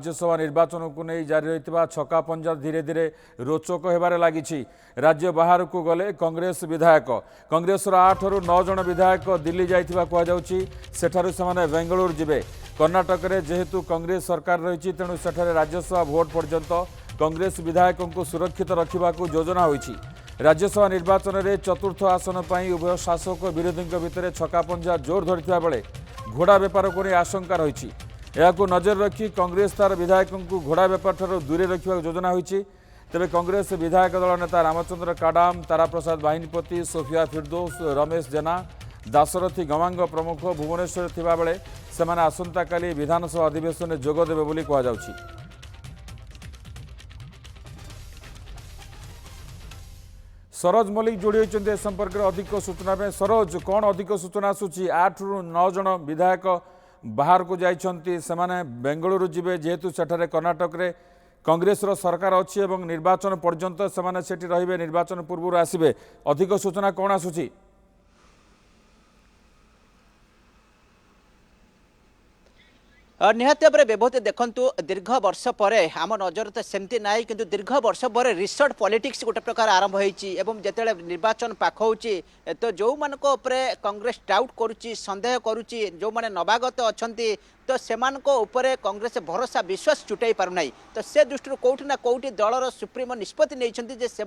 राज्यसभा निर्वाचन को नहीं जारी रही छका पंजा धीरे धीरे रोचक होबार लगी। राज्य बाहर को गले कांग्रेस विधायक कांग्रेस 8 रु 9 जन विधायक दिल्ली जाइथिबा कहुछि। सेठारु सेमाने बेंगलुरु जिबे। कर्णाटक में जेहेतु कांग्रेस सरकार रही तेणु सेठारे राज्यसभा भोट पर्यंत कांग्रेस विधायकों को सुरक्षित रखा योजना होइछि। राज्यसभा निर्वाचन में चतुर्थ आसन पर उभय शासक विरोधी भितर छका पंजा जोर धरिथिबा बेले घोड़ा बेपार को नहीं आशंका रही। यह नजर रखी कांग्रेस तार विधायकों को घोड़ा बेपार ठार दूरे रखा योजना होइछि। तेबे कांग्रेस विधायक दल नेता रामचंद्र काडाम, तारा प्रसाद बाहिनीपति, सोफिया फिरदौस, रमेश जेना, दाशरथी गमांग प्रमुख भुवनेश्वर थिबा बेले सेमाने आसंता काली विधानसभा अधिवेशन में जोग देबे बोली कहा जाउछि। सरोज मल्लिक जोड़ी होती संपर्क में अधिक सूचना में। सरोज, कौन अधिक सूचना आसूची? 8 रु 9 जन विधायक बाहर को जाइछंती, सेमाने बेंगलुरु जिबे जेहेतु सेठारे कर्णाटक रे कांग्रेस रो सरकार अच्छी और निर्वाचन पर्यंत सेमाने सेठी रहिबे, निर्वाचन पूर्व आसिबे। अधिक सूचना कौन आसूची? निहाती भाव विभूति देखु दीर्घ वर्ष पर आम नजर तो सेमती ना कि दीर्घ वर्ष पर रिसर्ट पॉलिटिक्स गोटे प्रकार आरंभ होती जिते निर्वाचन पाख हो तो जो मान कांग्रेस डाउट करुच्ची, संदेह करुच्ची, जो मैंने नवागत अच्छा तो से कांग्रेस भरोसा विश्वास जुटाई पारना। तो से दृष्टि कौटि ना कौटि दलर सुप्रीमो निष्पत्ति नहीं से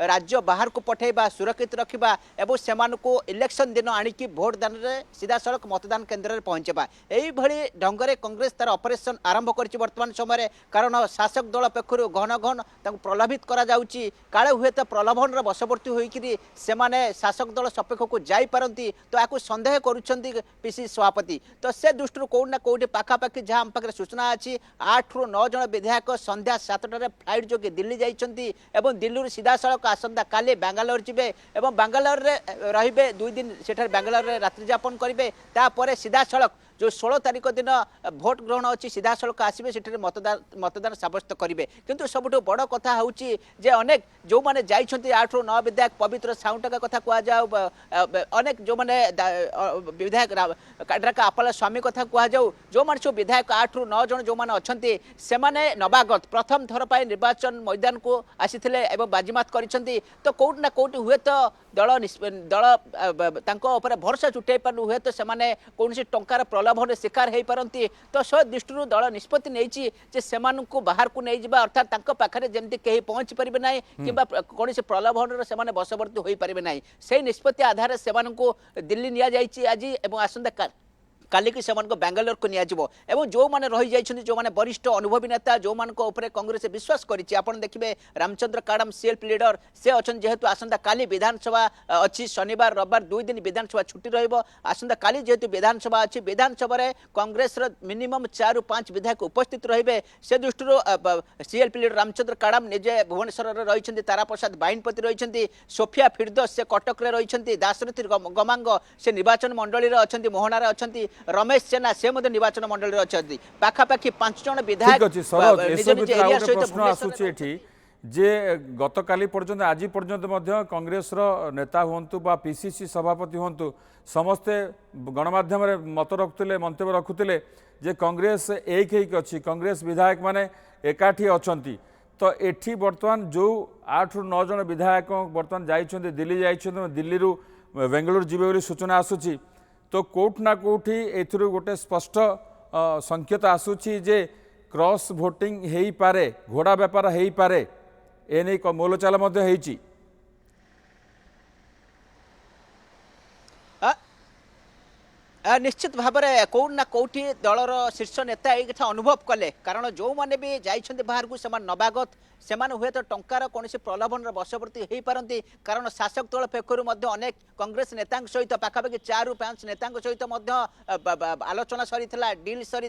राज्य बाहर को पठेबा, सुरक्षित रखा और से इलेक्शन दिन आणिकी भोट दान में सीधा सड़क मतदान केन्द्र में पहुंचवा यही ढंग से कांग्रेस तार ऑपरेशन आरंभ कर वर्तमान समय। कारण शासक दल पक्षर घन घन प्रलोभित काले हुए तो प्रलोभन वशवर्ती होने शासक दल सपेक्ष को जापारती तो आपको संदेह करुँच पीसी सभापति। तो से दृष्टि कौटि ना कौटि पाखापाखि जहाँ आम पाखे सूचना अच्छी 8 रु 9 जन विधायक संध्या 7टार फ्लाइट जोगे दिल्ली जाइछंती एवं दिल्ली सीधा सड़क आसंता काली बेंगालोर जिबे एवं बेंगालोर रे रहिबे 2 दिन सेठार बेंगालोर रे रात्रि यापन करिवे। तापर सीधा सड़क जो 16 तारीख दिन भोट ग्रहण अच्छी सीधा सड़क आसवे से मतदान सब्यस्त करेंगे। किंतु सबुठ बड़ कथा हूँ जे अनेक जो मैंने जाइछंती 8 रु 9 विधायक पवित्र साउंटका कथा कहुजाऊ, अनेक जो मैंने विधायक काड्राका आपाला स्वामी कथा कहुजाऊ, जो मैंने सब विधायक 8 रु 9 जन जो मैंने अच्छा से नवागत प्रथम थर पर निर्वाचन मैदान को आसी बाजीमात करिसेंती। तो कौटि ना कौटि हुए तो दल भरोसा जुटाई पारु हुए तो से कौन टंकार प्रलोभन शिकार हो पारती। तो से दृष्टि दल निष्पत्ति नहीं बाहर को नहीं जावा, अर्थात पाखे जमी कहीं पहुंची पारे ना कि कौन प्रलोभन से वशवर्ती हो पारे ना। से निष्पत्ति आधार से दिल्ली नि आज आसंता काली की सेमान को बेंगालोर को नियाजिबो एवं जो माने रही जाइछन्ती, जो माने वरिष्ठ अनुभवी नेता जो मान को ऊपर कांग्रेस विश्वास करिछि। आपण देखिबे रामचंद्र काडम सीएलपी लीडर से अछन जेहेतु आसंता काली विधानसभा अछि, शनिवार रविवार 2 दिन विधानसभा छुट्टी रहइबो। आसंता काली जेहेतु विधानसभा अछि, विधानसभा रे कांग्रेस रो मिनिमम 4 रु 5 विधायक उपस्थित रहिबे। से दृष्टि सीएलपी लीडर रामचंद्र काडम निजे भुवनेश्वर रे रहिछन्ती, तारा प्रसाद बाहिनीपति रहिछन्ती, सोफिया फिरदौस से कटक रे रहिछन्ती, दाशरथी गमांग से निर्वाचन मंडली रे अछन्ती, मोहना रे अछन्ती, रमेश जेना से निर्वाचन मंडल अच्छी पाखापाखि 5 जन विधायक जे गत काली पर्यंत आज पर्यंत कांग्रेस नेता हूँ बा पीसीसी सभापति हूँ समस्ते गणमाध्यम मत रखुले, मंतव्य रखुले जे कांग्रेस एक अच्छी, कांग्रेस विधायक माने एकाठी अच्छी। तो एठी बर्तमान जो 8 रु 9 जन विधायक बर्तमान जाइछन्ती दिल्ली जाइछन्ती, दिल्ली रु बेंगलुरु जिबे बोली सूचना आसुची। तो कोर्ट ना कोठी एथिरु गोटे स्पष्ट संकेत आसूची जे क्रॉस भोटिंग हेई पारे, घोड़ा व्यापार हेई पारे, एने मोलचाल मध्य हेइची। निश्चित भाव में कौट ना कौटी दलर शीर्ष नेता ये अनुभव कले। कारण जो मैंने भी जाइछन्ती बाहर को सेमान नवागत से हुए तो टंकार कौन प्रलोभन वशवर्ती हो पारती। कारण शासक दल पक्षर अनेक कांग्रेस नेता सहित पाखापाखि 4 रु 5 नेता सहित आलोचना सरी डील सरी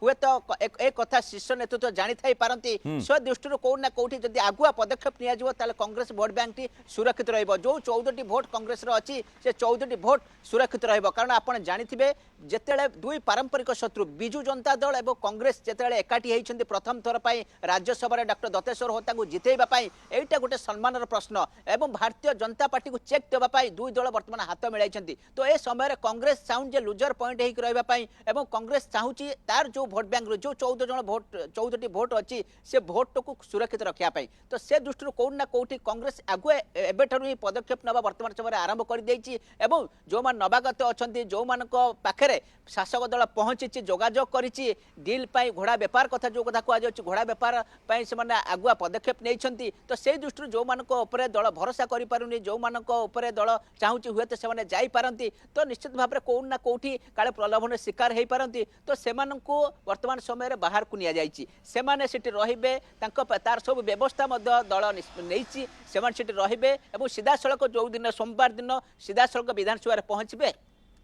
हुए तो एक कथा शीर्ष नेतृत्व जानी थी पारती। स्व दृष्टि कौट ना कौटी जब आगुआ पदक्षेप नि कांग्रेस भोट बैंक टी सुरक्षित रही। जो 14टी भोट कांग्रेस अच्छी से 14टी भोट सुरक्षित रही। कारण आप जानी ଜାଣିथिबे जेतेले दुई पारंपरिक शत्रु बिजू जनता दल एवं कांग्रेस जेतेले एकाठी होइछन्ती प्रथम थर पई राज्यसभा रे डॉक्टर दतेश्वर होता को जितेबा पई एटा गोटे सम्मानर प्रश्न एवं भारतीय जनता पार्टी को चेक देबा पई दुई दल वर्तमान हाथ मिलाइछन्ती तो ए समय रे कांग्रेस चाहून जे लूजर पॉइंट हेक रहबा पई एवं कांग्रेस चाहूची तार जो भोट बैंक रो जो 14 जन भोट 14टी भोट अछि से भोट को सुरक्षित रखिया पई तो से दृष्टि कोन ना कोठी कांग्रेस आगुए एबेठरु ही पदक्षेप नबा वर्तमान समय आरंभ कर देछि एवं जो मान नवागत अछन्ती जो मान को पाखरे शासक दल पहुंची जोगाजोग करिछि डील पाई घोड़ा व्यापार कथा जो कथा कह जाउछि घोड़ा व्यापार पाई से माने आगुआ पदक्षेप नैछन्ती तो से दृष्टि जो मान को ऊपर दल भरोसा करि पारुनी जो मान को ऊपर दल चाहूछि हुएत से माने जाई पारंती तो निश्चित भाबरे कोन ना कोठी काले प्रलोभन शिकार हेई पारंती तो से मान को वर्तमान समय रे बाहर को निया जाइछि से माने सिटी रहिबे तांको तार सब व्यवस्था मध्य दल नैछि से माने सिटी रहिबे एवं सीधा सड़क जो दिन सोमवार दिन सीधा सड़क विधानसभा रे पहुंचबे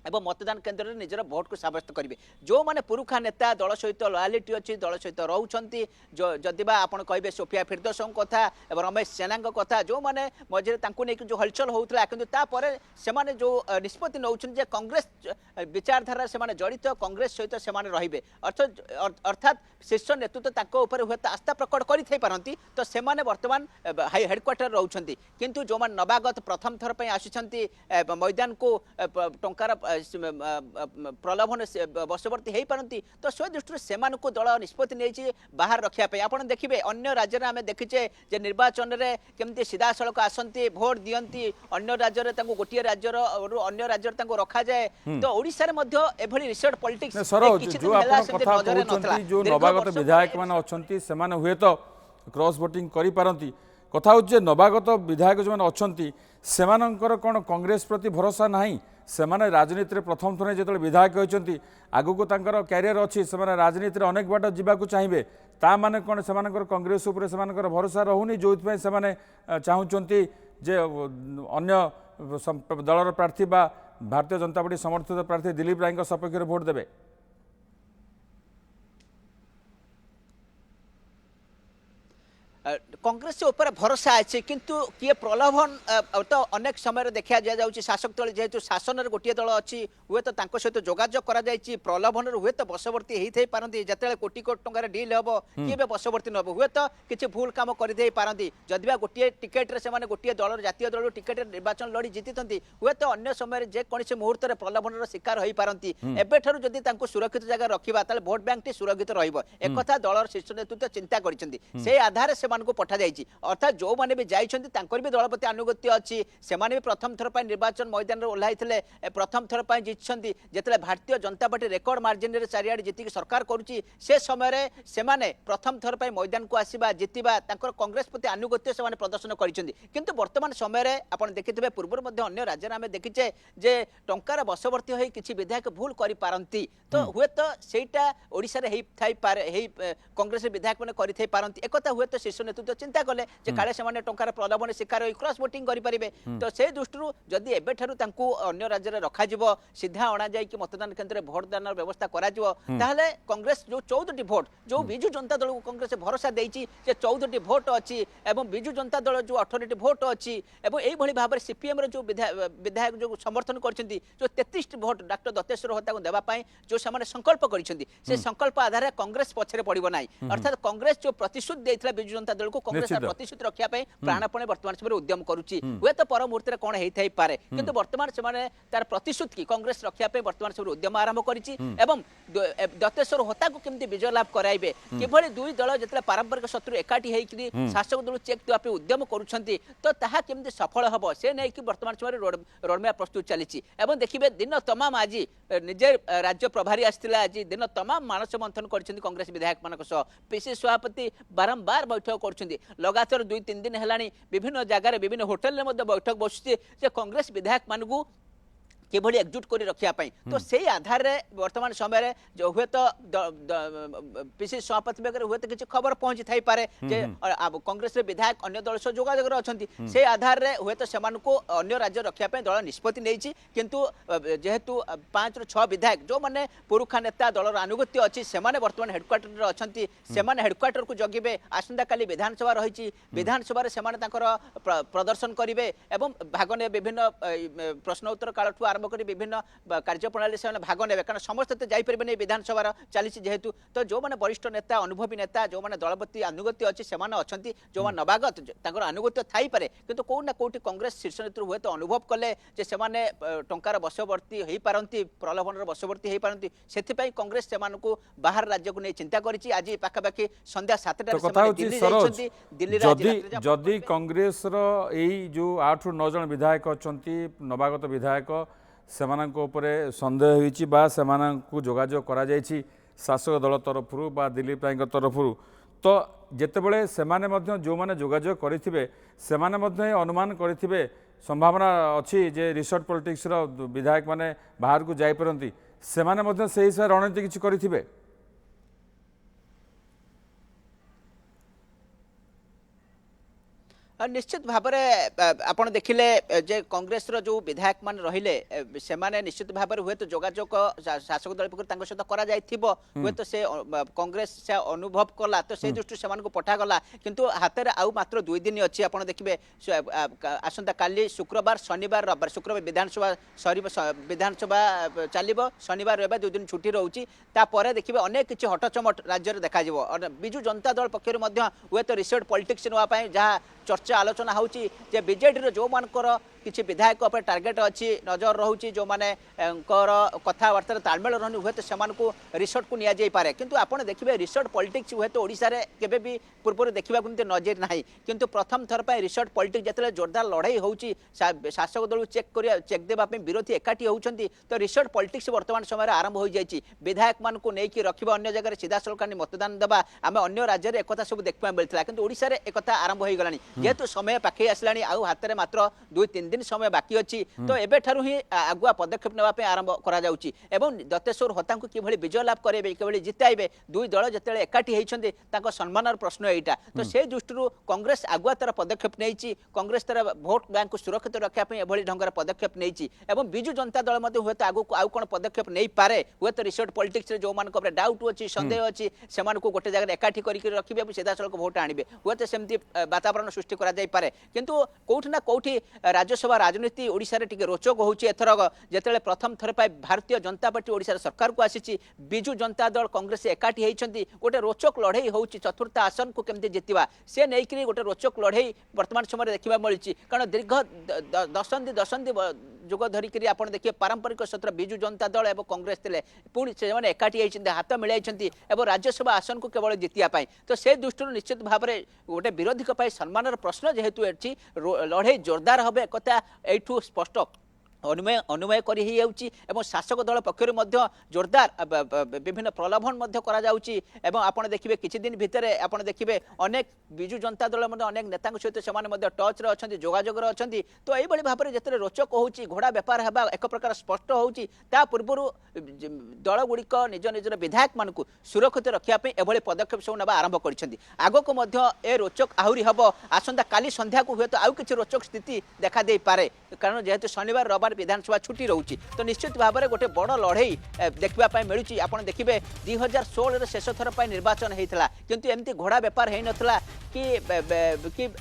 एवं मतदान केन्द्र में निजर भोट को सब्यस्त करेंगे जो माने पुरुखा नेता दल सहित लॉयलिटी अच्छी दल सहित रोचंती जो जदिबा आपण कहबे सोफिया फिरदौस कथा एवं रमेश सेना कथा जो माने मझे तांको नै जो हलचल होउतला किंतु ता परे से माने जो निष्पत्ति नौछन जे कांग्रेस विचारधारा से माने जड़ित कांग्रेस सहित से माने रहिबे अर्थात शीर्ष नेतृत्व ताको ऊपर हुए आस्था प्रकट करि थई पारंती तो से माने वर्तमान हेडक्वार्टर रहउछंती किंतु जो माने नवागत प्रथम थर पई आछुछंती मैदान को टंकार प्रलोभन बशवर्ती हो पारती तो से दृष्टि से दल निष्पत्ति नहीं बाहर रखापी आप देखिए अन्य राज्य में देखीचे जे निर्वाचन में केमती सीधा सड़क आसती भोट दियंती अन्य राज्य गोटे राज्यर अन्य राज्य रखा जाए तो ओडिशा रे मध्य एभली रिसर्ट पॉलिटिक्स जो नवागत विधायक मान अच्छी से हुए तो क्रॉस वोटिंग करि पारंती कथा हो नवागत विधायक जो अच्छा से कौन कांग्रेस प्रति भरोसा नहीं से राजनीति में प्रथम थर जो विधायक होती आगु को क्यारियर अच्छी से राजनीति में अनेक बाट जावाक चाहिए ता माने कौन से कांग्रेस उपर से भरोसा रहुनी जो से चाहूँगी जे अन्य दलर प्रार्थी बा भारतीय जनता पार्टी समर्थित प्रार्थी दिलीप राय सपक्ष भोट देवे कांग्रेस से ऊपर भरोसा अच्छे किंतु किए प्रलोभन तो अनेक समय देखा जाए शासक दल जेहेतु शासन गोटे दल अच्छी हुए तो सहित जोगाजोग करा प्रलोभन हुए तो बशवर्ती होते पारती जिते कोटी कोटी टंकार डील हम किए बशवर्ती नब हुए तो किसी भूल काम करदे पारती जदिबा गोटे टिकेट से गोटे दल जातीय दल टिकेट निर्वाचन लड़ी जीति हुए तो अन्य समय जेकोसी मुहूर्त में प्रलोभन शिकार हो पारती एबेठू जदि सुरक्षित जगह रखा भोट बैंक टी सुरक्षित रहा दलर शीर्ष नेतृत्व चिंता कर आधार से पठा जाइए अर्थात जो मैंने भी जाइए भी दल प्रति आनुगत्य अच्छी से भी प्रथम थर पर निर्वाचन मैदान में ओह्लैते प्रथम थर पर जीति जिते Bharatiya Janata party record margin चारिआडे जीतिक सरकार करुच्ची से समय से प्रथम थर पर मैदान को आसवा जितवा कांग्रेस प्रति आनुगत्य से प्रदर्शन कर वर्तमान समय आप देखिए पूर्व अन्य राज्य में देखीचे जे टंकार बशवर्ती हो किसी विधायक भूल करती तो हुए तो सहीटा ओडिशा रे कांग्रेस विधायक मैंने करती एक हुए तो शीर्ष नेतृत्व चिंता कले काले से टंकार प्रलोभन शिकार हो क्रॉस वोटिंग करेंगे तो से दृष्टि जदि एबेठू अन्य राज्य में रखा सीधा अणा जा मतदान केन्द्र भोटदान व्यवस्था करा कांग्रेस जो 14टी भोट जो विजु जनता दल को कांग्रेस भरोसा देछि 14टी भोट अच्छी एवं विजु जनता दल जो 18टी भोट अच्छी एवं भाव में सीपीएम जो विधायक जो समर्थन कर जो 33 भोट डॉक्टर दतेश्वर होता को देवाई जो से संकल्प कर संकल्प आधार कांग्रेस पछरे पड़ो ना अर्थात कांग्रेस जो प्रतिश्रुति देता विजु जनता दल को कांग्रेस प्रतिश्रुति रखापी प्राणपणे वर्तमान समय उद्यम करुच्ची हुए तो पर मुहूर्त कौन होता ही पारे किंतु वर्तमान से तार प्रतिश्रुति की कांग्रेस रखापी वर्तमान समय उद्यम आरंभ करिछि एवं दतेश्वर होता को केमती विजय लाभ कराइबे किभली दुई दल जिते पारंपरिक शत्रु एकाठी होइकि शासक दल चेक देवाई उद्यम करुछंती तो ताहा केमती सफल हबो से नै कि वर्तमान समय रोडमैप प्रस्तुत चली एवं देखिए दिन तमाम आज निजे राज्य प्रभारी आसला आज दिन तमाम मानस मंथन कर कांग्रेस विधायक मान पीसी सभापति बारंबार बैठक कर लगातार 2-3 दिन है विभिन्न जगार विभिन्न होटेल में बैठक बसुचे कांग्रेस विधायक मानू किभली एकजुट कर रखापी तो से आधार वर्तमान समय जो हुए तो पीसी सभापति बेगर हुए तो किसी खबर पहुंची थाई पारे जे कांग्रेस विधायक अन्य दल सह जोगाजोग अच्छा से आधार हुए तो से अन्य राज्य रखापी दल निष्पत्ति नहीं किंतु जेहेतु 5-6 विधायक जो मैंने पुरुखा नेता दलर आनुगत्य अच्छी से वर्तमान हेडक्वार्टर अच्छा से हेडक्वार्टर को जगिबे आसंता काली विधानसभा रही विधानसभा से प्रदर्शन करेंगे भाग ने विभिन्न प्रश्न उत्तर काल आरंभ कर विभिन्न कार्यप्रणाली से भाग ने कारण समस्त तो जापरें विधानसभा चली जेहेतु तो जो मैंने वरिष्ठ नेता अनुभवी नेता जो मैंने दलपति अनुगत्य अच्छी से अच्छा जो मैंने नवागत अनुगत्य थी पारे किंतु कौटना कौटी कांग्रेस शीर्ष नेतृत्व हुए तो अनुभव कले टंकार बशवर्ती हो पारती प्रलोभन बशवर्ती हो पारती से कांग्रेस से बाहर राज्य को नहीं चिंता करी आज पाखापाखि संध्या 7 जदि कांग्रेस जो 8 ରୁ 9 जन विधायक अच्छा नवागत विधायक से सन्देह हो जोगाजोग करा शासक दल तरफ बा दिलीप राय तरफ तो जितेबले जो मैंने जोगाजोग करेंगे से अनुमान करेंगे संभावना अच्छी जे रिसोर्ट पॉलिटिक्स विधायक माने बाहर को जापरती से हिसाब से रणनीति किसी करेंगे निश्चित भाव में आपड़ देखिले जे कांग्रेस जो विधायक मान रहिले से निश्चित भाव में हुए तो जोगाजोग शासक दल पक्ष सहित हुए तो से कांग्रेस से अनुभव कला तो से दृष्टि से पठागला किंतु हाथ में आउ मात्र 2 दिन अच्छी आप देखिए आसंता काली शुक्रवार शनिवार रविवार शुक्रवार विधानसभा चलो शनिवार रविवार 2 दिन छुट्टी रोचे तापर देखिए अनेक किसी हटचमट राज्य में देखा विजु जनता दल पक्ष हुए तो रिसोर्ट पॉलिटिक्स नापी जहाँ चर्चा आलोचना होची जे बीजेडी जो मानकर किसी विधायक पर टार्गेट अच्छी नजर रोचे जो मैंने कथबार्ता तालमेल रहनी हुए तो से रिसोर्ट को नि पारे किंतु आपड़ देखिए रिसोर्ट पॉलिटिक्स हुए तो ओडिशा रे केबे भी पूर्व देखा नजर ना किंतु प्रथम थर पर रिसोर्ट पॉलिटिक्स जिते जोरदार लड़ाई होची शासक दल चेक देवाई विरोधी एकाठी होती तो रिसोर्ट पॉलिटिक्स वर्तमान समय आरंभ हो जाए विधायक मान को लेकिन रखा अन्य जगह सीधा सड़क मतदान देवा आम अन्य राज्य में एक सब देखा मिलता कि ओडिशा रे एक आरंभ हो गलानी जेहेतु समय पाखे आसलानी आउ हाथ में मात्र 2-3 दिन समय बाकी अच्छी तो एबे ठारू ही आगुआ पदक्षेप नापी आरंभ करा जाउची एवं दत्तेश्वर होता किभली विजय लाभ करेंगे किभली जिताइबे दुई दल जिते एकाठी होती सम्मान प्रश्न यहाँ तो से दृष्टि कांग्रेस आगुआ तार पदक्षेप नहीं कांग्रेस तार भोट बैंक को सुरक्षित रखापी एभली ढंगर पदक्षेप नहीं एवं विजु जनता दल हुए तो आगू आउ कौन पदक्षेप नहीं पारे हुए तो रिसोर्ट पॉलिटिक्स जो मान डाउट अच्छी सन्देह अच्छी से गोटे जगह एकाठी करके रखिए सीधा सड़क भोट आणबे हुए तो सेमती वातावरण सृष्टि करा जाय पारे किंतु कोठी ना कोठी राज्यसभा राजनीति ओडिशा रे टिके रोचक होउची एथरक जेतेले प्रथम थर पाई भारतीय जनता पार्टी ओडिशा सरकार को आसीची बिजु जनता दल कांग्रेस एकाठी हेइछंती गोटे रोचक लड़ाई होउची चतुर्थ आसन को केमती जितिबा से नै कि गोटे रोचक लड़ाई वर्तमान समय देखिबा मिलची कारण दीर्घ दशंधि जुग धरिक आप देखिए पारंपरिक सत्र बिजु जनता दल और कांग्रेस थे पुणी से एकाठी होती हाथ मिलाई और राज्यसभा आसन को केवल जितिया तो से दृष्टि निश्चित भाव में गोटे विरोधी सम्मान प्रश्न जेहेतु अच्छी लड़ाई जोरदार हे एक यू स्पष्ट अनुमय कर शासक दल पक्षर जोरदार विभिन्न प्रलोभन आप देखिए किसी दिन भितर आप देखिए अनेक बिजु जनता दल अनेक नेता सहित से टच अच्छा जोगाजोग अच्छा तो यही भाव में जिते रोचक हो घोड़ा बेपार है एक प्रकार स्पष्ट होता पूर्व दल गुड़िक निज निजर विधायक मान सुरक्षित रखापी एभली पदक्षेप सब ना आरंभ कर रोचक आहरी हम आसंता काली संध्या को हुए तो आउ कि रोचक स्थिति देखा दे पारे कारण जेहेतु शनिवार रविवार विधानसभा छुट्टी रोचे तो निश्चित भाव में गोटे बड़ लड़ाई देखा मिलूँ आप देखिए 2016 शेष थर पर निर्वाचन होता किंतु एमती घोड़ा बेपार हो नाला कि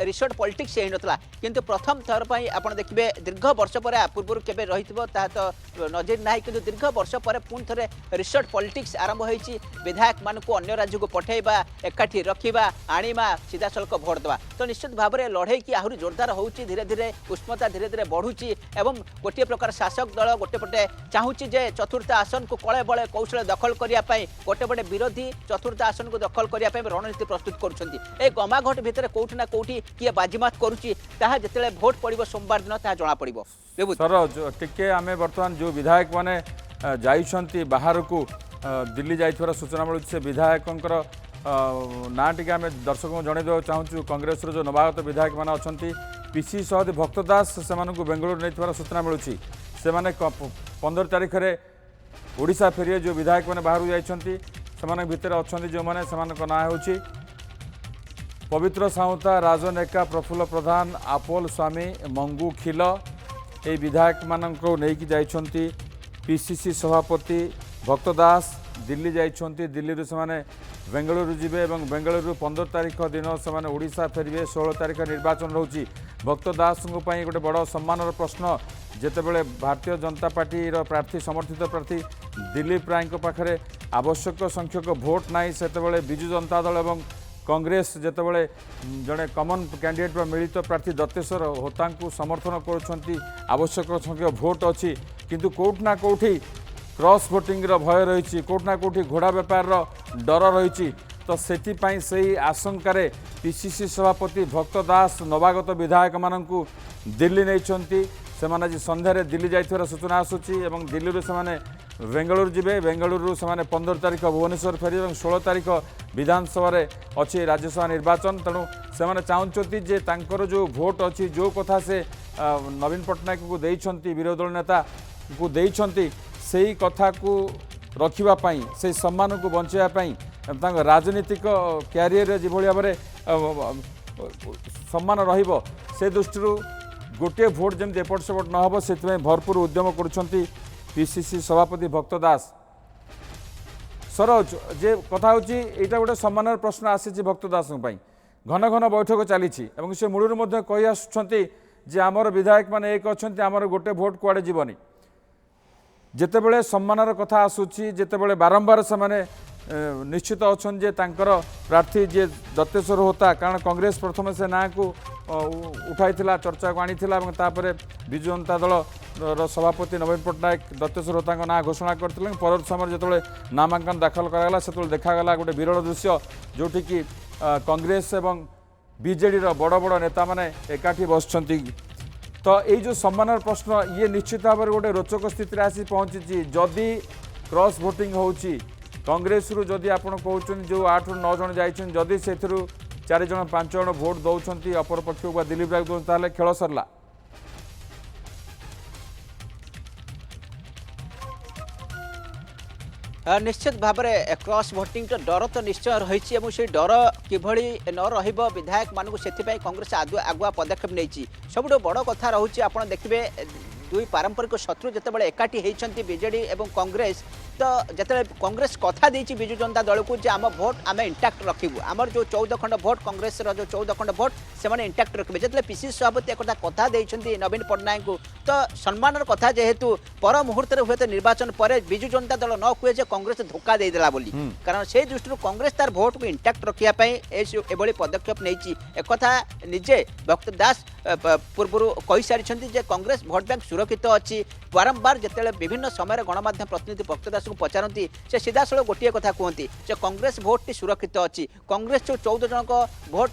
रिसोर्ट पॉलिटिक्स हो नाला किंतु प्रथम थर पर आप देखिए दीर्घ वर्ष पर पूर्व केबे रही तो नजर ना कि दीर्घ वर्ष पर पुणी थे रिसोर्ट पॉलिटिक्स आरंभ होती विधायक मान को अन्य राज्य को पठेबा एकाठी रखा आनीमा सीधा सड़क भोट देवा तो निश्चित भाव में लड़ाई की आहरी जोरदार होती धीरे धीरे उष्मता धीरे धीरे बढ़ुची एवं गोटे प्रकार शासक दल गोटे पटे चाहूँगी जे चतुर्थ आसन को कले बड़े कौशल दखल करने गोटे पटे विरोधी चतुर्थ आसन को दखल करने रणनीति प्रस्तुत कर गमाघट भितर कौटि ना कौटि किए बाजीमात करुच्ची जिते भोट पड़ो सोमवार दिन ता जना पड़ो सर टिके आम बर्तमान जो विधायक मैंने जाइछंती बाहर को दिल्ली जाइथिबार सूचना मिलूँ से विधायकंकर ना टी आम दर्शक को जनईदेवा चाहूँ कांग्रेस जो नवागत विधायक मैंने अच्छा पीसी सहदी भक्त दास से बेंगलुरु नहीं सूचना मिलूँ से 15 तारीख में ओडिशा फेरिए जो विधायक मैंने बाहर जाइछंती भितर अच्छा जो मैंने ना हो पवित्र साउता राजन एका प्रफुल्ल प्रधान आपोल स्वामी मंगू खिल ये विधायक मानक नहीं जाइछंती पीसीसी सभापति भक्त दास दिल्ली जाइछंती दिल्ली से बेंगलुरु जिबे एवं बेंगलुरु 15 तारिख दिन से ओडिशा फेरबे 16 तारिख निर्वाचन रोची भक्त दास गोटे बड़ सम्मानर प्रश्न जितेबले भारतीय जनता पार्टी प्रार्थी समर्थित प्रार्थी दिलीप राय पाखे आवश्यक संख्यक भोट ना से विजु जनता दल और कांग्रेस जितेबले जड़े कमन कैंडिडेट मिलित प्रार्थी दत्तेश्वर होता समर्थन करुँच आवश्यक संख्यक भोट अच्छी किंतु कोठना कोठी क्रॉस भोटिंग भय रही कोठना कोठी घोड़ा बेपार डर रही तो से आशंकार पीसीसी सभापति भक्त दास नवागत विधायक मानू दिल्ली नहीं से आज संध्यारे दिल्ली जाइथिबार सूचना आसूची और दिल्ली से बेंगलुरु जिबे बेंगलुरु से 15 तारिख भुवनेश्वर फेरी और 16 तारिख विधानसभा अच्छी राज्यसभा निर्वाचन तेणु से चाहते जे तांकर जो भोट अच्छी जो कथा से नवीन पट्टनायक को देइछंती विरोधी दल नेता को देइछंती सेही कथा को रखिबापाई से सम्मान को बंचाइबापाई राजनीतिक क्यारियर जो भाव में सम्मान रहिबो से दृष्टि गोटे भोट जमी एपट सेपट नहब से भरपूर उद्यम करुँच पीसीसी सभापति भक्त दास सरोज जे कथा होची एटा गोटे सम्मानर प्रश्न आसी भक्त दास घन घन बैठक चली से मूलर कही आसुंच जे आमर विधायक मैंने एक अच्छा आमर गोटे भोट कुआड़े जीवनी जितेबले सम्मानर कथा आसूची जितेबले बारंबार से निश्चित अच्छा जे तांकर प्रार्थी जे दत्तेश्वर होता कारण कांग्रेस प्रथम से ना को उठाई चर्चा को आनी विजु जनता दल सभापति नवीन पट्टनायक दत्तेश्वर होता ना घोषणा करते पर समय जो नामांकन दाखल कराला से देखागला गोटे विरल दृश्य जोटि कि कांग्रेस एवं बीजेडी बड़ बड़ नेता माने एकाठी बसछंती तो ये जो सम्मानर प्रश्न ये निश्चित भाव में गोटे रोचक स्थित आसी पहुंची जदि क्रॉस भोटिंग होची कांग्रेस रु जदि आप कहते जो 8 ରୁ 9 जन जाइछन जदि से 4 जन 5 जन भोट दौरान अपर पक्ष को दिलीप राय दौर खेल सरला निश्चित भाव में क्रॉस भोटिंग डर तो निश्चय रही से डर किभली न रहिबो विधायक मानू से कांग्रेस आगुआ पदक्षेप नहीं सब बड़ कथा रोचे आप देखिए दुई पारंपरिक शत्रु जितेबाला एकाठी होती बीजेडी और कांग्रेस तो जिते कांग्रेस कथा देती विजु जनता दल को जे आम भोट आम इंटाक्ट रखू आमर जो 14 खंड भोट कांग्रेस जो 14 खंड भोट से इंटाक्ट रखिए जो पीसीसी सभापति एक कथा देती नवीन पट्टनायक को तो सम्मानर कथा जेहेतु पर मुहूर्त हुए तो निर्वाचन पर विजु जनता दल न कहे जे कांग्रेस धोखा देदेला बोली कारण से दृष्टि कांग्रेस तार भोट को इंटाक्ट रखापी पदक्षेप नहीं एक निजे भक्त दास पूर्व कही सारी कांग्रेस भोट बैंक सुरक्षित अच्छी बारंबार जिते विभिन्न समय गणमाध्यम प्रतिनिधि भक्त दास को पचारती से सीधासल गोटे कथा कहती कांग्रेस भोट टी सुरक्षित अच्छी कांग्रेस जो 14 जन भोट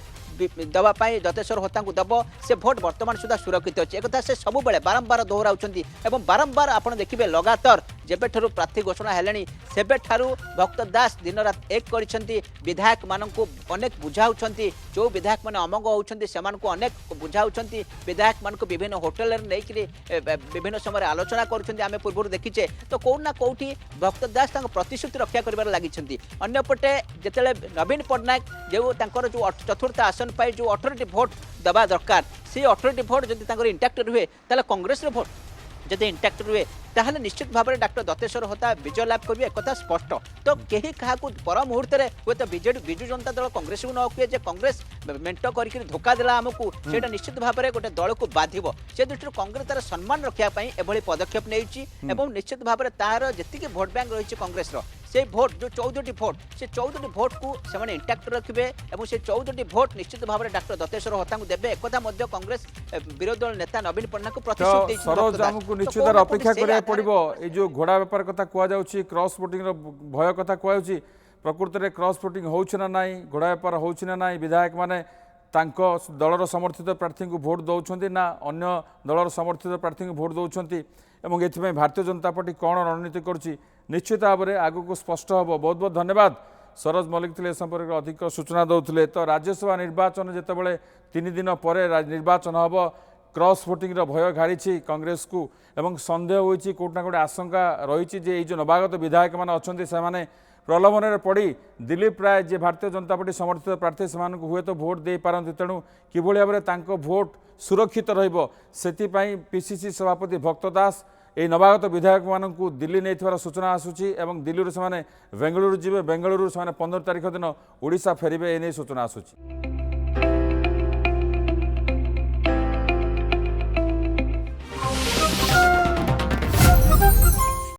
दवापाई दत्तेश्वर होता को दब से भोट वर्तमान सुधा सुरक्षित अच्छी एक से सब बारंबार दोहराउछंती एवं बारंबार आपड़ देखिए लगातार जेबे ठारू प्रार्थी घोषणा हेलेनी सेबे ठारू भक्त दास दिन रात एक करिसेंती विधायक माननकु अनेक बुझाउछंती जो विधायक माने अमंग होउछंती सेमानकु अनेक बुझाउछंती विधायक मानकु विभिन्न होटल रे नेकरी विभिन्न समय आलोचना करुछंती आमे पूर्व देखिचे तो कोना कोठी भक्त दास तांको प्रतिश्रुति रक्षा करिबार लागिछंती अन्यपटे जेतेले नवीन पट्टनायक जो तांकर जो चतुर्थ आसन पाई जो 18 भोट दबा दरकार से 18 भोट जदि तांकर इंटैक्ट रुहे ताले कांग्रेस रे भोट जदि इंटैक्ट रुहे ताहले निश्चित भाव में डॉक्टर दत्तेश्वर होता विजय लाभ करेंगे एक स्पष्ट तो कहीं क्या पर मुहूर्त में हूँ तो विजु जनता दल कांग्रेस को न कहे कांग्रेस मेट कर धोखा देला आमको से निश्चित भाव में गोटे दल को बाधिब से दृष्टि कांग्रेस तार सम्मान रखापी एभली पदक्षेप नहीं निश्चित भाव में तार जी भोट बैंक रही कांग्रेस से भोट जो 14 भोट से 14 भोट को से इंटैक्ट रखिए और से 14 भोट निश्चित भाव में डॉक्टर दत्तेश्वर होता को देवे एक कांग्रेस विरोधी दल नेता नवीन पट्टनायक को प्रतिश्रुति निश्चित अपेक्षा करा पड़ो ये जो घोड़ा बेपार कथा कहुच्छी क्रॉस भोटिंग भय कथा कहुच्छी प्रकृत में क्रॉस भोटिंग होना ना घोड़ा बेपार होना ना विधायक माने दलर समर्थित प्रार्थी को भोट दौरान ना अन्य दलर समर्थित प्रार्थी को भोट दौरान और ये भारतीय जनता पार्टी कौन रणनीति करुँची निश्चित भाव में आगक स्पष्ट हम बहुत बहुत धन्यवाद सरोज मल्लिक थे संपर्क में अधिक सूचना दौले तो राज्यसभा निर्वाचन जितेबाला 3 दिन पर निर्वाचन हम क्रॉस भोटिंग भय घाड़ी कांग्रेस को एवं सन्देह होती कोटना कोटे आशंका रही जे जो नवागत विधायक मैंने अच्छा से प्रलोभन में पड़ी दिलीप राय जे भारतीय जनता पार्टी समर्थित प्रार्थी से हुए तो भोट दे पारती तेणु किभली भाव में भोट सुरक्षित रहिबो सेति पई पीसीसी सभापति भक्त दास এই নবাগত বিধায়ক মানকু দিল্লী নেইଥିବାର সূচনা আসুচি এবং দিল্লীରୁ ସେମାନେ ବେଙ୍ଗଳୁରୁ ଯିବେ ବେଙ୍ଗଳୁରୁ ସେମାନେ 15 ତାରିଖ ଦିନ ଓଡ଼ିଶା ଫେରିବେ ଏ ନେଇ ସୂଚନା ଆସୁଛି।